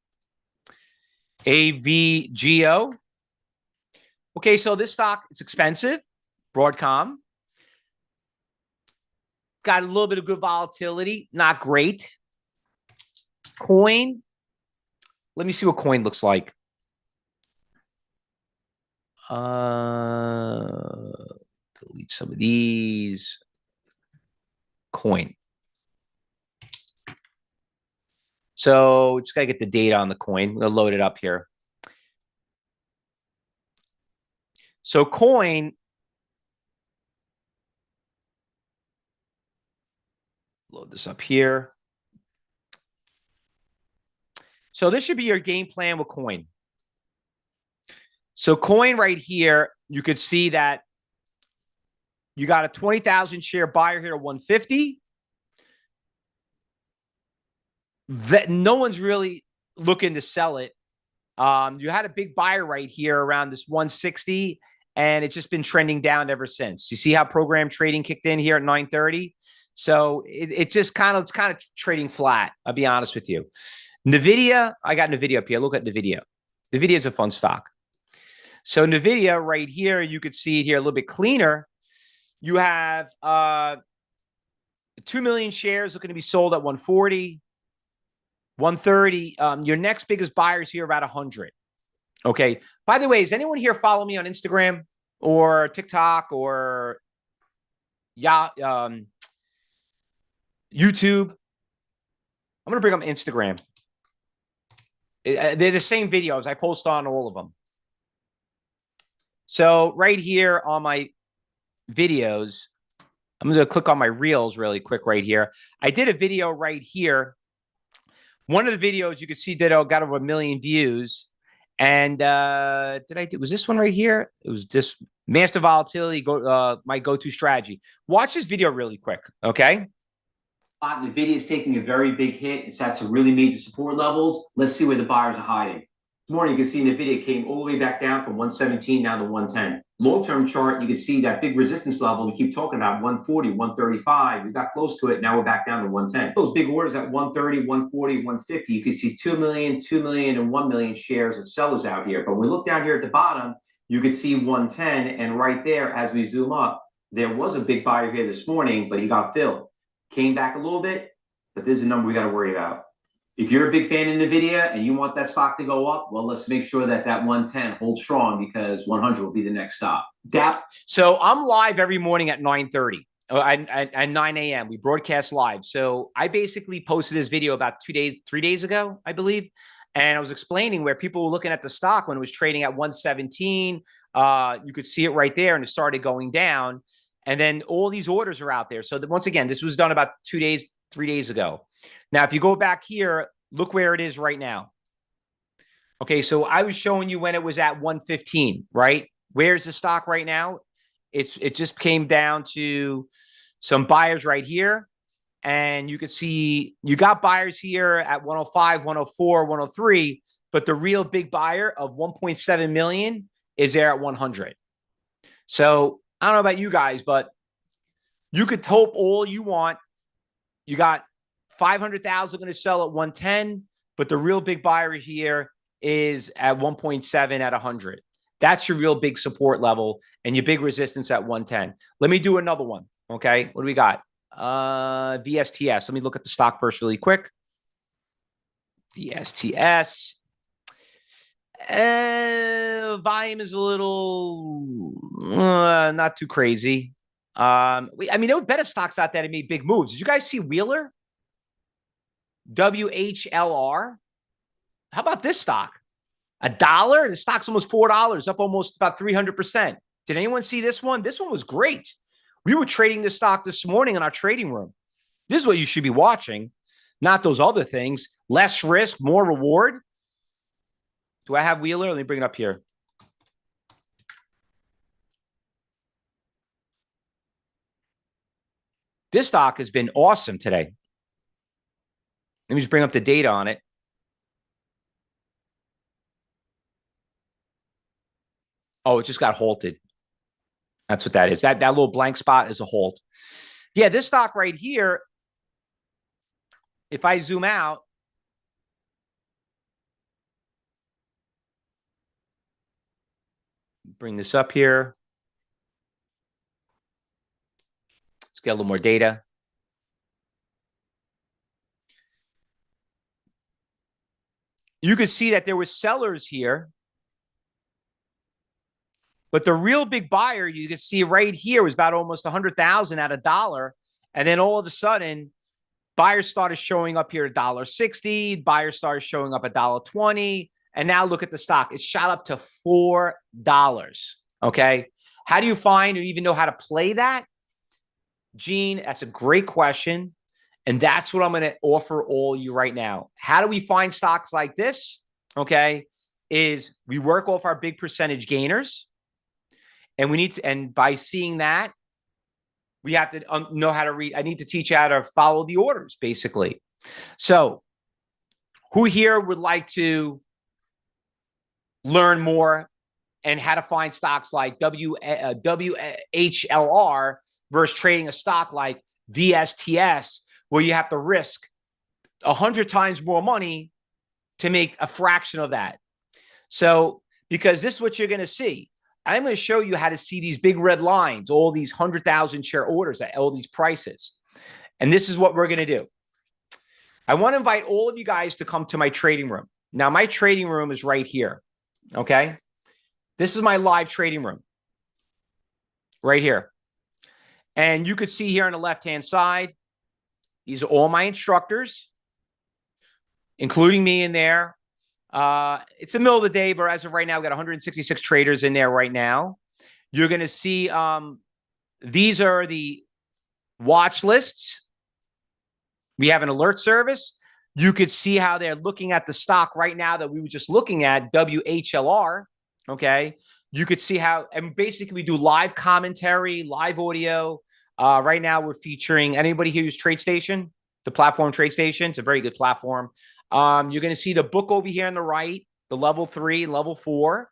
AVGO. Okay, so this stock, it's expensive. Broadcom. Got a little bit of good volatility. Not great. Coin. Let me see what coin looks like. Delete some of these. Coin. So just got to get the data on the coin. I'm going to load it up here. So coin, load this up here. So this should be your game plan with coin. So coin right here, you could see that you got a 20,000 share buyer here at 150. That no one's really looking to sell it. You had a big buyer right here around this 160, and it's just been trending down ever since. You see how program trading kicked in here at 930? So it's kind of trading flat. I'll be honest with you. NVIDIA, I got NVIDIA up here. Look at NVIDIA. NVIDIA is a fun stock. So NVIDIA right here, you could see it here a little bit cleaner. You have 2 million shares looking to be sold at 140. 130. Your next biggest buyers here about 100. Okay. By the way, does anyone here follow me on Instagram or TikTok or YouTube? I'm going to bring up Instagram. They're the same videos. I post on all of them. So right here on my videos, I'm going to click on my reels really quick right here. I did a video right here. One of the videos you could see got over 1 million views. And was this one right here? It was this master volatility, my go-to strategy. Watch this video really quick, okay? NVIDIA is taking a very big hit. It's at some really major support levels. Let's see where the buyers are hiding. This morning, you can see NVIDIA came all the way back down from 117 down to 110. Long-term chart, you can see that big resistance level we keep talking about, 140, 135. We got close to it. Now we're back down to 110. Those big orders at 130, 140, 150. You can see 2 million, 2 million, and 1 million shares of sellers out here. But when we look down here at the bottom, you can see 110. And right there, as we zoom up, there was a big buyer here this morning, but he got filled. Came back a little bit, but there's a number we got to worry about. If you're a big fan of NVIDIA and you want that stock to go up, well, let's make sure that 110 holds strong because 100 will be the next stop. So I'm live every morning at 9:30 and 9 a.m. We broadcast live. So I basically posted this video about 3 days ago, I believe. And I was explaining where people were looking at the stock when it was trading at 117. You could see it right there, and it started going down. And then all these orders are out there. So once again, this was done about 3 days ago. Now, if you go back here, look where it is right now. Okay, so I was showing you when it was at 115, right? Where's the stock right now? It just came down to some buyers right here. And you can see you got buyers here at 105, 104, 103, but the real big buyer of 1.7 million is there at 100. So I don't know about you guys, but you could hope all you want. You got 500,000 going to sell at 110, but the real big buyer here is at 1.7 at 100. That's your real big support level and your big resistance at 110. Let me do another one. Okay. What do we got? VSTS. Let me look at the stock first really quick. VSTS. Volume is a little not too crazy. I mean, there were better stocks out there that made big moves. Did you guys see Wheeler? WHLR. How about this stock? $1. The stock's almost $4, up almost about 300%. Did anyone see this one? This one was great. We were trading this stock this morning in our trading room. This is what you should be watching, not those other things. Less risk, more reward. Do I have Wheeler? Let me bring it up here. This stock has been awesome today. Let me just bring up the data on it. Oh, it just got halted. That's what that is. That little blank spot is a halt. Yeah, this stock right here, if I zoom out, bring this up here. Let's get a little more data. You could see that there were sellers here. But the real big buyer, you can see right here, was about almost 100,000 at $1. And then all of a sudden, Buyers started showing up here at $1.60. Buyers started showing up at $1.20. And now look at the stock. It shot up to $4. Okay. How do you find or even know how to play that? Gene, that's a great question. And that's what I'm going to offer all you right now. How do we find stocks like this? Okay. Is we work off our big percentage gainers. And we need to, and by seeing that, we have to know how to read. I need to teach you how to follow the orders, basically. So who here would like to learn more and how to find stocks like WHLR versus trading a stock like VSTS, where you have to risk 100 times more money to make a fraction of that? So, because this is what you're going to see. I'm going to show you how to see these big red lines, all these 100,000 share orders at all these prices. And this is what we're going to do. I want to invite all of you guys to come to my trading room. Now, my trading room is right here. Okay. This is my live trading room right here. And you could see here on the left-hand side, these are all my instructors, including me in there. It's the middle of the day, but as of right now, we've got 166 traders in there right now. You're going to see these are the watch lists. We have an alert service. You could see how they're looking at the stock right now that we were just looking at, WHLR. Okay. You could see how, and basically we do live commentary, live audio. Right now we're featuring anybody here use TradeStation, the platform TradeStation. It's a very good platform. You're going to see the book over here on the right, the level 3, level 4.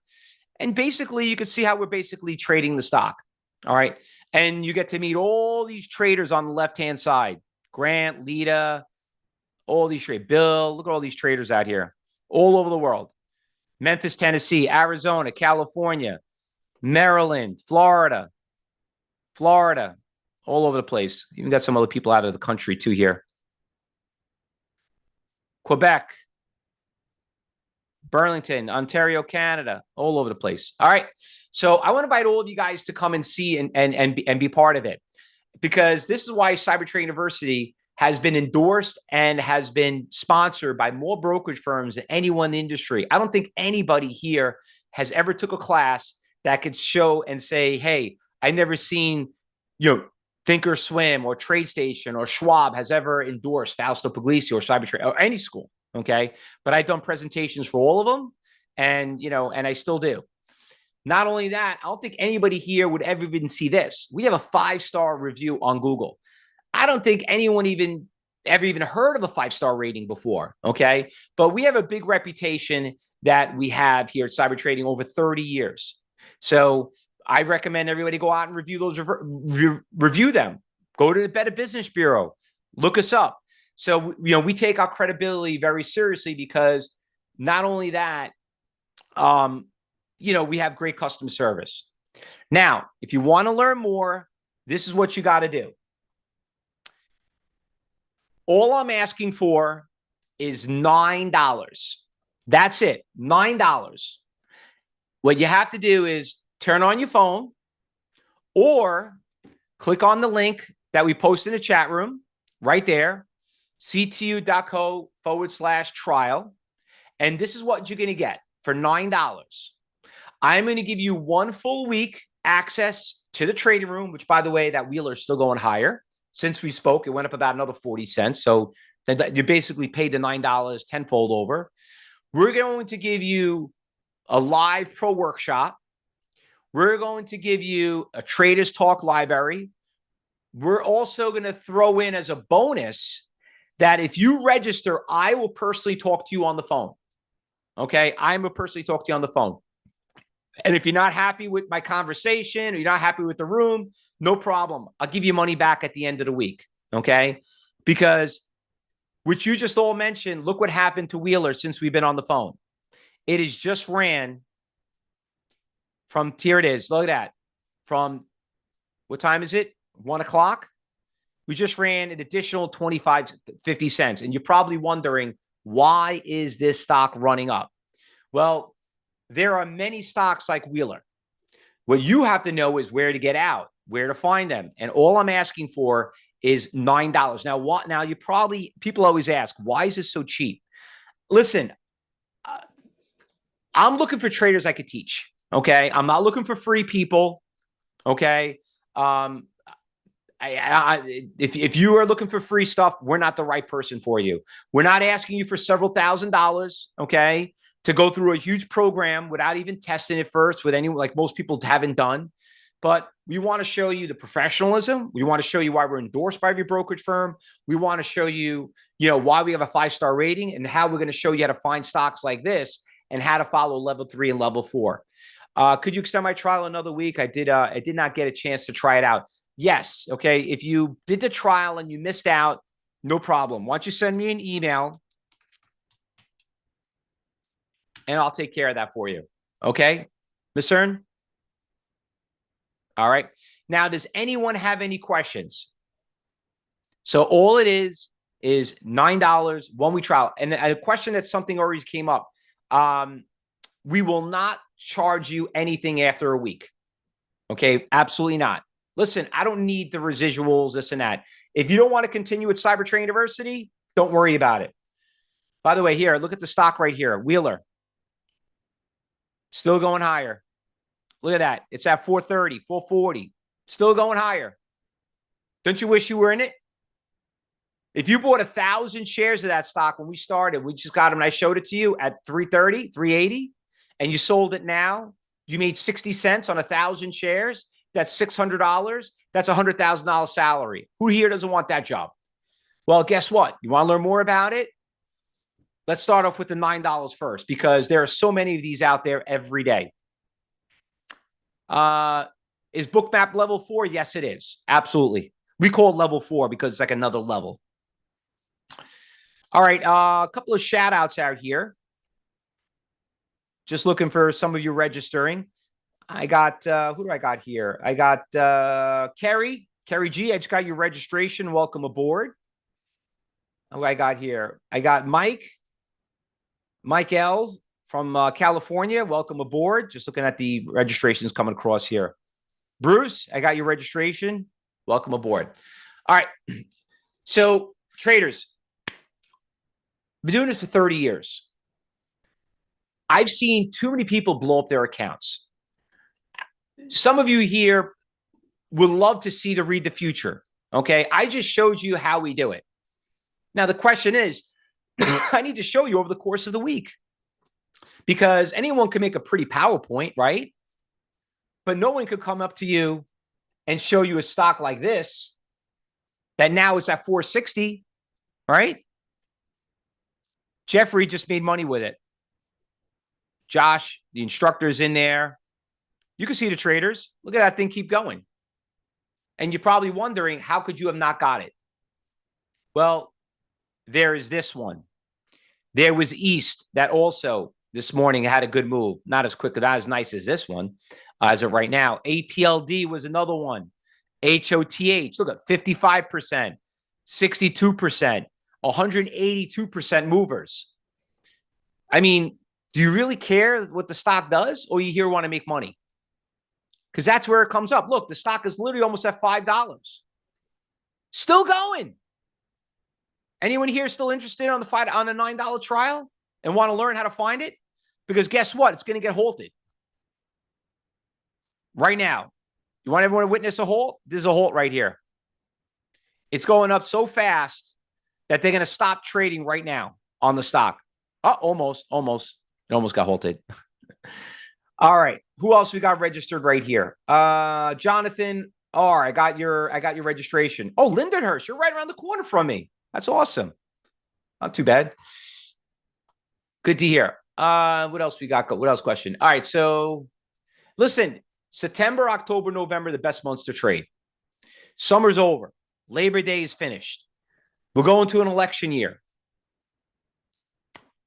And basically, you can see how we're basically trading the stock. All right. And you get to meet all these traders on the left-hand side. Grant, Lita, all these traders. Bill, look at all these traders out here all over the world. Memphis, Tennessee, Arizona, California, Maryland, Florida, all over the place. Even got some other people out of the country too here. Quebec, Burlington, Ontario, Canada, all over the place. All right. So I want to invite all of you guys to come and see and be part of it, because this is why CyberTrade University has been endorsed and has been sponsored by more brokerage firms than anyone in the industry. I don't think anybody here has ever took a class that could show and say, hey, I never seen, Thinkorswim or TradeStation or Schwab has ever endorsed Fausto Pugliese or CyberTrade or any school. Okay. But I've done presentations for all of them, and I still do. Not only that, I don't think anybody here would ever even see this. We have a 5-star review on Google. I don't think anyone ever even heard of a 5-star rating before. Okay. But we have a big reputation that we have here at Cyber Trading over 30 years. So I recommend everybody go out and review those, review them. Go to the Better Business Bureau, look us up. So, we take our credibility very seriously, because not only that, we have great customer service. Now, if you want to learn more, this is what you got to do. All I'm asking for is $9. That's it, $9. What you have to do is turn on your phone or click on the link that we post in the chat room right there, ctu.co/trial. And this is what you're going to get for $9. I'm going to give you 1 full week access to the trading room, which, by the way, that Wheeler is still going higher. Since we spoke, it went up about another 40 cents. So then you basically paid the $9 tenfold over. We're going to give you a live pro workshop. We're going to give you a Traders Talk library. We're also going to throw in as a bonus that if you register, I will personally talk to you on the phone. Okay. I'm going to personally talk to you on the phone. And if you're not happy with my conversation or you're not happy with the room, no problem. I'll give you money back at the end of the week. Okay. Because which you just all mentioned, look what happened to Wheeler since we've been on the phone. It has just ran from, here it is. Look at that. From what time is it? 1 o'clock. We just ran an additional 50 cents. And you're probably wondering, why is this stock running up? Well, there are many stocks like Wheeler. What you have to know is where to get out, where to find them. And all I'm asking for is $9. Now, what? Now, people always ask, why is this so cheap? Listen, I'm looking for traders I could teach. Okay. I'm not looking for free people. Okay. If you are looking for free stuff, we're not the right person for you. We're not asking you for several $1,000s, okay, to go through a huge program without even testing it first with anyone, like most people haven't done. But we want to show you the professionalism. We want to show you why we're endorsed by every brokerage firm. We want to show you, why we have a 5-star rating and how we're going to show you how to find stocks like this and how to follow level 3 and level 4. Could you extend my trial another week? I did not get a chance to try it out. Yes. Okay. If you did the trial and you missed out, no problem. Why don't you send me an email and I'll take care of that for you. Okay. Ms. Cern? All right. Now, does anyone have any questions? So all it is $9 1 week trial. And a question that something already came up. We will not charge you anything after a week. Okay. Absolutely not. Listen, I don't need the residuals, this and that. If you don't want to continue with Cybertrain University, don't worry about it. By the way, here, look at the stock right here. Wheeler. Still going higher. Look at that. It's at 430, 440. Still going higher. Don't you wish you were in it? If you bought 1,000 shares of that stock when we started, we just got them and I showed it to you at 330, 380, and you sold it now, you made 60 cents on 1,000 shares. That's $600. That's a $100,000 salary. Who here doesn't want that job? Well, guess what? You want to learn more about it? Let's start off with the $9 first because there are so many of these out there every day. Is Bookmap level 4? Yes, it is. Absolutely. We call it level 4 because it's like another level. All right. A couple of shout outs out here. Just looking for some of you registering. I got, who do I got here? I got Carrie G. I just got your registration. Welcome aboard. Who I got here? I got Mike L. from California. Welcome aboard. Just looking at the registrations coming across here. Bruce, I got your registration. Welcome aboard. All right. So traders, I've been doing this for 30 years. I've seen too many people blow up their accounts. Some of you here would love to see to read the future. Okay. I just showed you how we do it. Now, the question is, I need to show you over the course of the week because anyone can make a pretty PowerPoint, right? But no one could come up to you and show you a stock like this that now it's at 460, right? Jeffrey just made money with it. Josh, the instructor's in there. You can see the traders. Look at that thing keep going. And you're probably wondering, how could you have not got it? Well, there is this one. There was East that also this morning had a good move. Not as quick, not as nice as this one as of right now. APLD was another one. HOTH, look at 55%, 62%, 182% movers. I mean, do you really care what the stock does or you here want to make money? Because that's where it comes up. Look, the stock is literally almost at $5. Still going. Anyone here still interested on the $9 trial and want to learn how to find it? Because guess what? It's going to get halted. Right now. You want everyone to witness a halt? There's a halt right here. It's going up so fast that they're going to stop trading right now on the stock. Oh, almost. It almost got halted. All right. Who else we got registered right here? Jonathan R. I got your registration. Oh, Lindenhurst, you're right around the corner from me. That's awesome. Not too bad. Good to hear. What else we got? What else question? All right. So listen, September, October, November, the best months to trade. Summer's over. Labor Day is finished. We're going to an election year.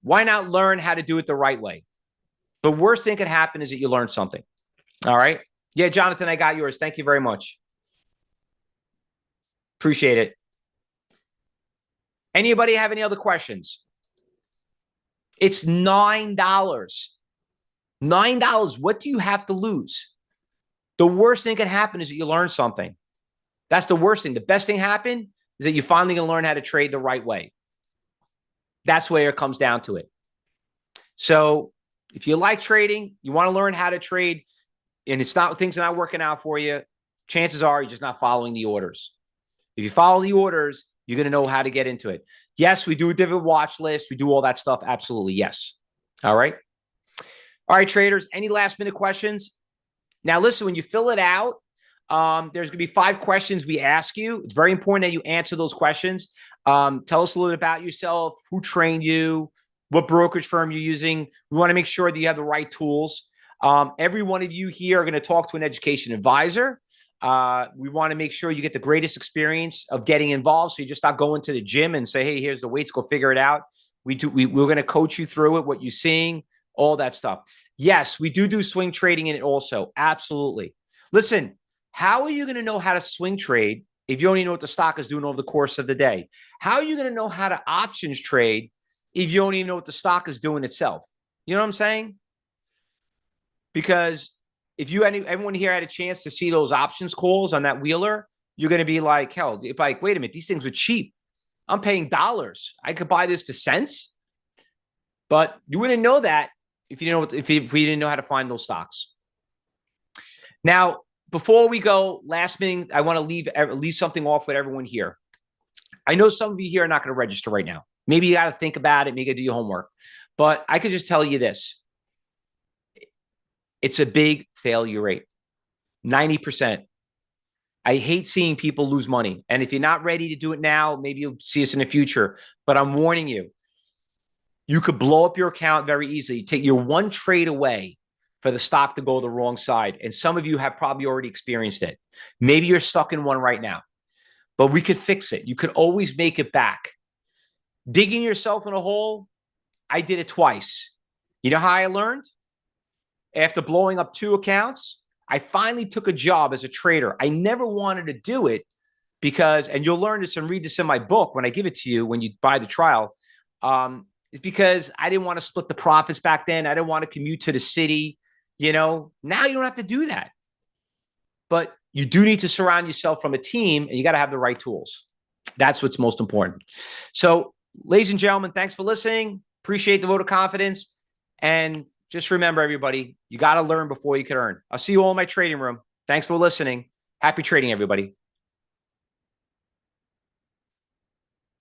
Why not learn how to do it the right way? The worst thing that could happen is that you learn something. All right. Yeah, Jonathan, I got yours. Thank you very much. Appreciate it. Anybody have any other questions? It's $9. $9. What do you have to lose? The worst thing that can happen is that you learn something. That's the worst thing. The best thing happened is that you're finally going to learn how to trade the right way. That's where it comes down to it. So if you like trading, you want to learn how to trade, and things are not working out for you, chances are you're just not following the orders. If you follow the orders, you're going to know how to get into it. Yes, we do a dividend watch list. We do all that stuff. Absolutely. Yes. All right. All right, traders, any last minute questions? Now, listen, when you fill it out, there's going to be 5 questions we ask you. It's very important that you answer those questions. Tell us a little bit about yourself, who trained you, what brokerage firm you're using. We want to make sure that you have the right tools. Every one of you here are going to talk to an education advisor. We want to make sure you get the greatest experience of getting involved. So you just not go into the gym and say, hey, here's the weights, go figure it out. We're going to coach you through it, what you're seeing, all that stuff. Yes, we do swing trading in it also. Absolutely. Listen, how are you going to know how to swing trade if you only know what the stock is doing over the course of the day? How are you going to know how to options trade if you only know what the stock is doing itself? You know what I'm saying? Because if everyone here had a chance to see those options calls on that Wheeler, you're going to be like, hell, wait a minute, these things were cheap. I'm paying dollars. I could buy this for cents. But you wouldn't know that if you we didn't know how to find those stocks. Now, before we go, last thing, I want to leave something off with everyone here. I know some of you here are not going to register right now. Maybe you got to think about it. Maybe you got to do your homework. But I could just tell you this. It's a big failure rate, 90%. I hate seeing people lose money. And if you're not ready to do it now, maybe you'll see us in the future. But I'm warning you, you could blow up your account very easily. Take your one trade away for the stock to go the wrong side. And some of you have probably already experienced it. Maybe you're stuck in one right now, but we could fix it. You could always make it back. Digging yourself in a hole, I did it twice. You know how I learned? After blowing up 2 accounts, I finally took a job as a trader. I never wanted to do it because, and you'll learn this and read this in my book when I give it to you when you buy the trial, it's because I didn't want to split the profits back then. I didn't want to commute to the city. Now you don't have to do that. But you do need to surround yourself from a team, and you got to have the right tools. That's what's most important. So, ladies and gentlemen, thanks for listening. Appreciate the vote of confidence. And just remember, everybody, you got to learn before you can earn. I'll see you all in my trading room. Thanks for listening. Happy trading, everybody.